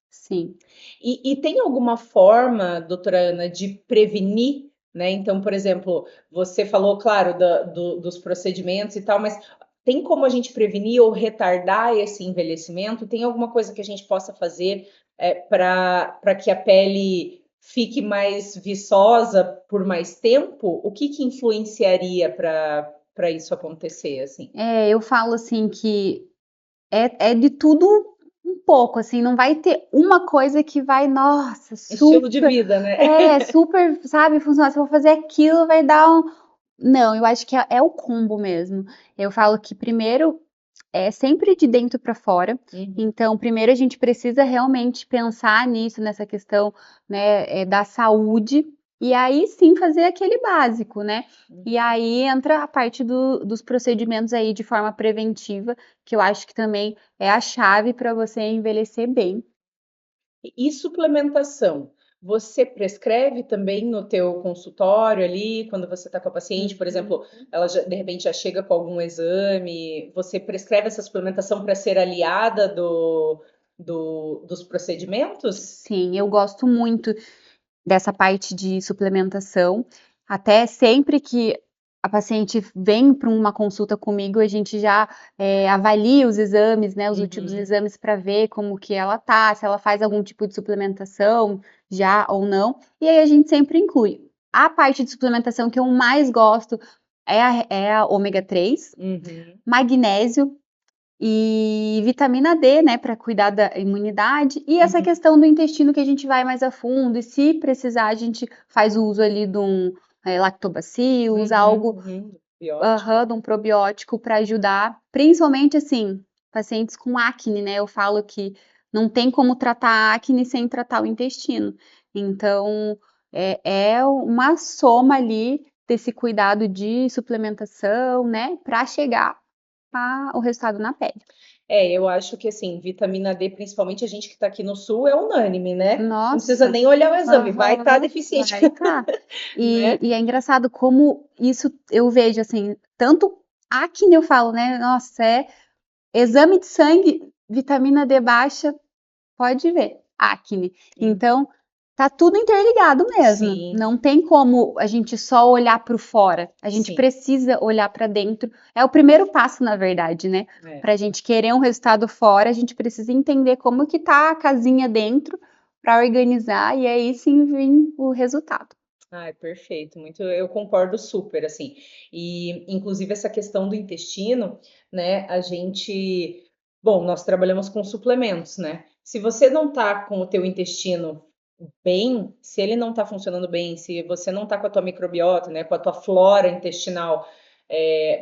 Sim. E tem alguma forma, doutora Ana, de prevenir, né? Então, por exemplo, você falou, claro, dos procedimentos e tal, mas tem como a gente prevenir ou retardar esse envelhecimento? Tem alguma coisa que a gente possa fazer para que a pele fique mais viçosa por mais tempo? O que influenciaria para isso acontecer, assim? Eu falo assim que é de tudo um pouco, assim, não vai ter uma coisa que vai, nossa, Estilo de super, vida, né? super, sabe, funcionar. Se eu vou fazer aquilo, vai dar um. Não, eu acho que é o combo mesmo. Eu falo que primeiro é sempre de dentro para fora. Então, primeiro a gente precisa realmente pensar nisso, nessa questão, né, da saúde, e aí sim fazer aquele básico, né? E aí entra a parte dos procedimentos aí de forma preventiva, que eu acho que também é a chave para você envelhecer bem. E suplementação? Você prescreve também no teu consultório ali, quando você está com a paciente, por exemplo, ela de repente já chega com algum exame, você prescreve essa suplementação para ser aliada dos procedimentos? Sim, eu gosto muito dessa parte de suplementação. Até sempre que a paciente vem para uma consulta comigo, a gente já avalia os exames, né, os últimos exames para ver como que ela tá, se ela faz algum tipo de suplementação já ou não. E aí a gente sempre inclui. A parte de suplementação que eu mais gosto é a ômega 3, magnésio e vitamina D, né, para cuidar da imunidade, e essa questão do intestino que a gente vai mais a fundo, e se precisar, a gente faz o uso ali de um lactobacillus, algo, Biótico. de um probiótico para ajudar, principalmente assim, pacientes com acne, né? Eu falo que não tem como tratar a acne sem tratar o intestino. Então, é uma soma ali desse cuidado de suplementação, né, para chegar o resultado na pele. Eu acho que assim, vitamina D, principalmente a gente que está aqui no sul, é unânime, né? Não precisa Nossa, nem olhar o exame, vai estar aham, deficiente, vai tá. né? E é engraçado como isso eu vejo assim, tanto acne eu falo, né? Nossa, exame de sangue, vitamina D baixa, pode ver, acne. Então, tá tudo interligado mesmo. Sim, Não tem como a gente só olhar para o fora. A gente sim. precisa olhar para dentro. É o primeiro passo, na verdade, né? Para a gente querer um resultado fora, a gente precisa entender como que tá a casinha dentro para organizar e aí sim vir o resultado. Ai, perfeito, muito, eu concordo super, assim. E, inclusive, essa questão do intestino, né? Bom, nós trabalhamos com suplementos, né? Se você não tá com o teu intestino bem, se ele não tá funcionando bem, se você não tá com a tua microbiota, né? Com a tua flora intestinal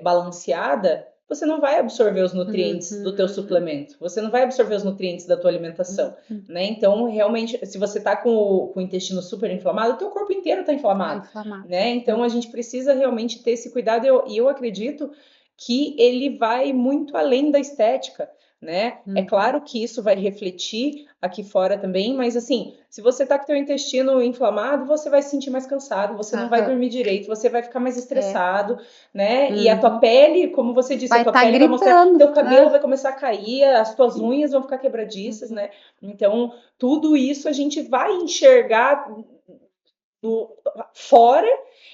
balanceada, você não vai absorver os nutrientes do teu suplemento, você não vai absorver os nutrientes da tua alimentação, né? Então, realmente, se você tá com o intestino super inflamado, o teu corpo inteiro tá Tá inflamado, inflamado. né? Então, a gente precisa realmente ter esse cuidado e eu acredito que ele vai muito além da estética, né? É claro que isso vai refletir aqui fora também, mas assim, se você tá com teu intestino inflamado, você vai se sentir mais cansado, você não vai dormir direito, você vai ficar mais estressado, né? E a tua pele, como você disse, a Vai tua estar pele vai mostrar, gritando, teu cabelo vai começar a cair, as tuas unhas vão ficar quebradiças, né? Então, tudo isso a gente vai enxergar fora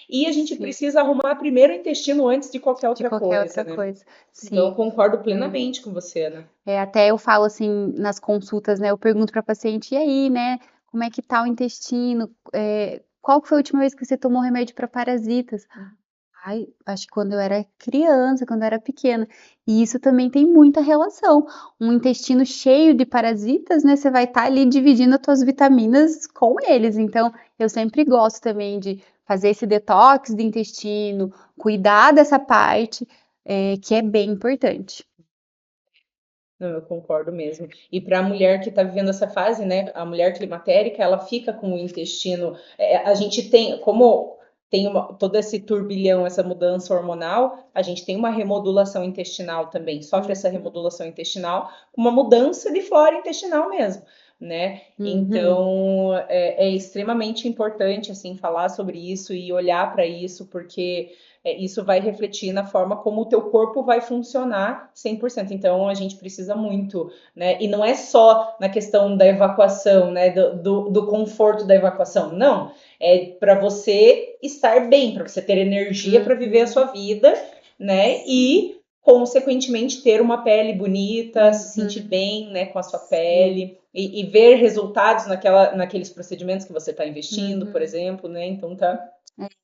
e a gente precisa arrumar primeiro o intestino antes de qualquer de outra qualquer coisa, outra né? coisa. Então, eu Sim. concordo plenamente com você, né? Até eu falo assim nas consultas, né? Eu pergunto para paciente, e aí, né? Como é que tá o intestino? Qual que foi a última vez que você tomou remédio para parasitas? Ai, acho que quando eu era criança, quando eu era pequena. E isso também tem muita relação. Um intestino cheio de parasitas, né? Você vai estar ali dividindo as suas vitaminas com eles. Então, eu sempre gosto também de fazer esse detox de intestino, cuidar dessa parte, que é bem importante. Não, eu concordo mesmo. E para a mulher que está vivendo essa fase, né, a mulher climatérica, ela fica com o intestino. A gente tem, como tem todo esse turbilhão, essa mudança hormonal, a gente tem uma remodulação intestinal também, sofre essa remodulação intestinal, uma mudança de flora intestinal mesmo, né? Então é extremamente importante assim falar sobre isso e olhar para isso, porque isso vai refletir na forma como o teu corpo vai funcionar 100%. Então, a gente precisa muito, né? E não é só na questão da evacuação, né? Do conforto da evacuação. Não. É para você estar bem, para você ter energia para viver a sua vida, né? E, consequentemente, ter uma pele bonita, se sentir bem, né? Com a sua pele. E ver resultados naqueles procedimentos que você está investindo, por exemplo, né? Então, tá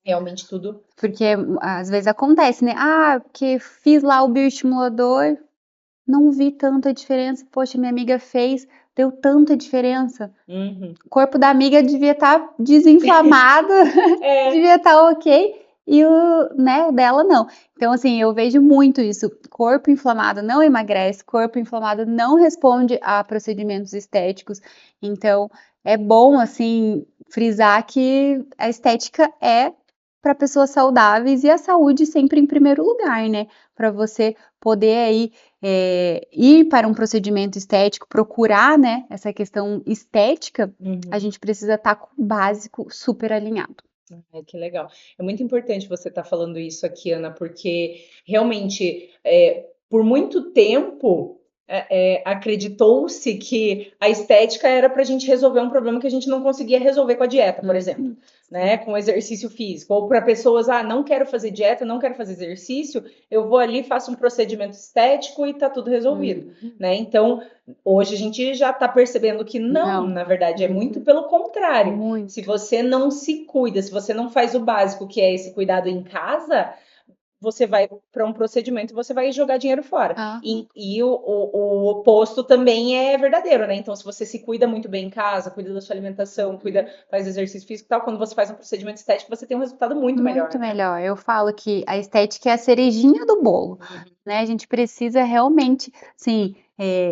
realmente tudo. Porque às vezes acontece, né? Ah, porque fiz lá o bioestimulador, não vi tanta diferença. Poxa, minha amiga fez, deu tanta diferença. O corpo da amiga devia estar desinflamado, devia estar ok, e o dela não. Então, assim, eu vejo muito isso. Corpo inflamado não emagrece, corpo inflamado não responde a procedimentos estéticos. Então, é bom, assim, frisar que a estética é para pessoas saudáveis e a saúde sempre em primeiro lugar, né? Para você poder aí ir para um procedimento estético, procurar, né, essa questão estética, a gente precisa estar com o básico super alinhado. Ai, que legal. É muito importante você estar falando isso aqui, Ana, porque realmente, por muito tempo, acreditou-se que a estética era para a gente resolver um problema que a gente não conseguia resolver com a dieta, por exemplo, né? Com o exercício físico. Ou para pessoas, não quero fazer dieta, não quero fazer exercício, eu vou ali, faço um procedimento estético e tá tudo resolvido, né? Então, hoje a gente já está percebendo que não, na verdade, é muito pelo contrário. Muito. Se você não se cuida, se você não faz o básico, que é esse cuidado em casa, você vai para um procedimento e você vai jogar dinheiro fora. E o oposto também é verdadeiro, né? Então, se você se cuida muito bem em casa, cuida da sua alimentação, faz exercício físico e tal, quando você faz um procedimento estético, você tem um resultado muito melhor. Muito melhor. Eu falo que a estética é a cerejinha do bolo, né? A gente precisa realmente, assim,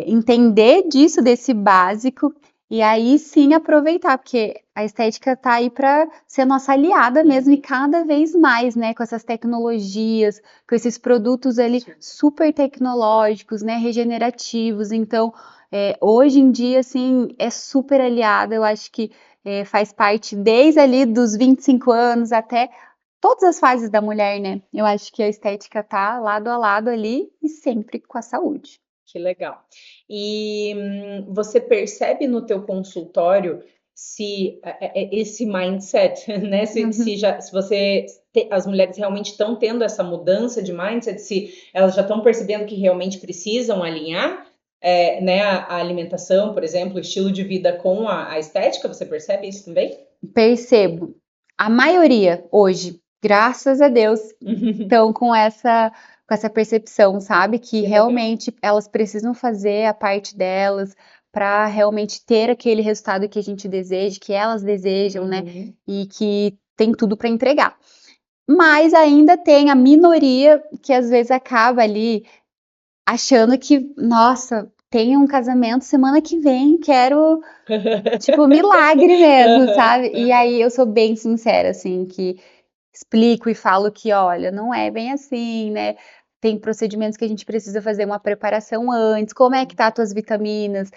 entender disso, desse básico, e aí sim aproveitar, porque a estética tá aí para ser nossa aliada mesmo, e cada vez mais, né? Com essas tecnologias, com esses produtos ali super tecnológicos, né? Regenerativos. Então, hoje em dia, assim, é super aliada. Eu acho que faz parte desde ali dos 25 anos até todas as fases da mulher, né? Eu acho que a estética tá lado a lado ali e sempre com a saúde. Que legal. E você percebe no teu consultório se esse mindset, né? As mulheres realmente estão tendo essa mudança de mindset, se elas já estão percebendo que realmente precisam alinhar, né, a alimentação, por exemplo, o estilo de vida com a estética, você percebe isso também? Percebo. A maioria hoje, graças a Deus, estão com essa percepção, sabe? Que realmente elas precisam fazer a parte delas para realmente ter aquele resultado que a gente deseja, que elas desejam, né? E que tem tudo para entregar. Mas ainda tem a minoria que às vezes acaba ali achando que, nossa, tem um casamento semana que vem, quero, tipo, milagre mesmo, sabe? E aí eu sou bem sincera, assim, que explico e falo que, olha, não é bem assim, né? tem procedimentos que a gente precisa fazer uma preparação antes, como é que tá as tuas vitaminas,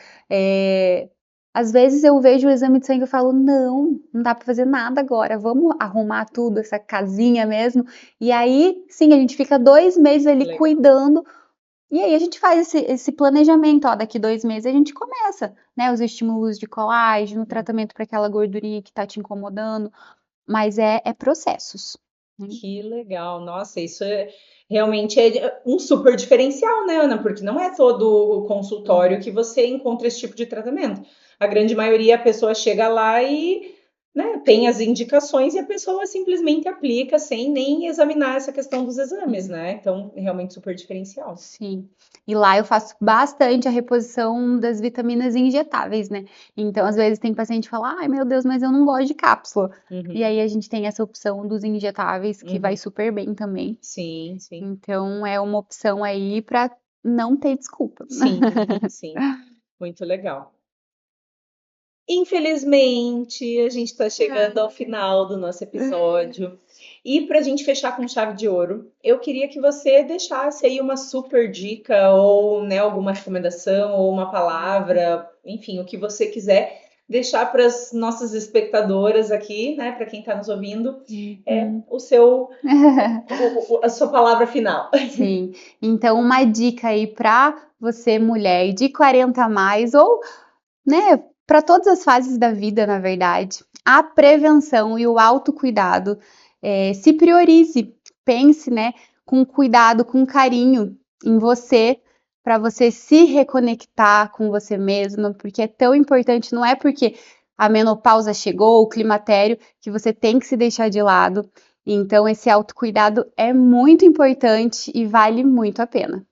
às vezes eu vejo o exame de sangue e falo, não dá para fazer nada agora, vamos arrumar tudo, essa casinha mesmo, e aí, sim, a gente fica 2 meses ali Legal. cuidando, e aí a gente faz esse planejamento, ó, daqui 2 meses a gente começa, né, os estímulos de colágeno, o tratamento para aquela gordurinha que tá te incomodando, mas é processos. Que legal, nossa, isso realmente é um super diferencial, né, Ana? Porque não é todo o consultório que você encontra esse tipo de tratamento. A grande maioria, a pessoa chega lá e, né, tem as indicações e a pessoa simplesmente aplica sem nem examinar essa questão dos exames, né? Então, realmente super diferencial. Sim. E lá eu faço bastante a reposição das vitaminas injetáveis, né? Então, às vezes tem paciente que fala, ai meu Deus, mas eu não gosto de cápsula. E aí a gente tem essa opção dos injetáveis, que vai super bem também. Sim, sim. Então, é uma opção aí para não ter desculpa. Sim, sim. Muito legal. Infelizmente, a gente está chegando ao final do nosso episódio. E para a gente fechar com chave de ouro, eu queria que você deixasse aí uma super dica, ou né, alguma recomendação, ou uma palavra, enfim, o que você quiser deixar para as nossas espectadoras aqui, né, para quem está nos ouvindo, a sua palavra final. Sim. Então, uma dica aí para você, mulher de 40 a mais, ou, né, para todas as fases da vida, na verdade, a prevenção e o autocuidado. Se priorize, pense, né, com cuidado, com carinho em você, para você se reconectar com você mesma, porque é tão importante, não é porque a menopausa chegou, o climatério, que você tem que se deixar de lado. Então, esse autocuidado é muito importante e vale muito a pena.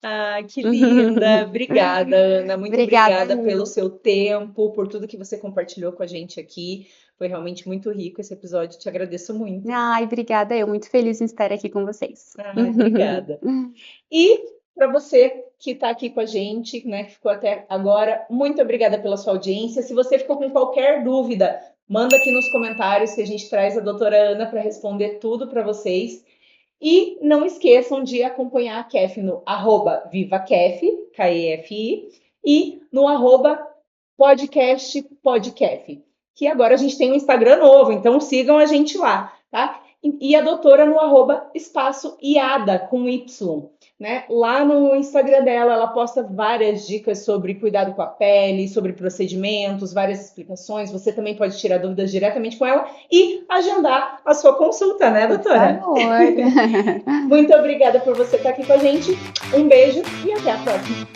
Ah, que linda! Obrigada, Ana. Muito obrigada Ju. pelo seu tempo, por tudo que você compartilhou com a gente aqui. Foi realmente muito rico esse episódio. Te agradeço muito. Ai, obrigada. Eu muito feliz em estar aqui com vocês. Obrigada. E para você que está aqui com a gente, né, que ficou até agora, muito obrigada pela sua audiência. Se você ficou com qualquer dúvida, manda aqui nos comentários que a gente traz a doutora Ana para responder tudo para vocês. E não esqueçam de acompanhar a Kef no @VivaKef, K-E-F-I, e no @podcastpodkef, que agora a gente tem um Instagram novo, então sigam a gente lá, tá? E a doutora no @espaço Iada, com Y, né? Lá no Instagram dela, ela posta várias dicas sobre cuidado com a pele, sobre procedimentos, várias explicações. Você também pode tirar dúvidas diretamente com ela e agendar a sua consulta, né, doutora? Por favor. Muito obrigada por você estar aqui com a gente. Um beijo e até a próxima.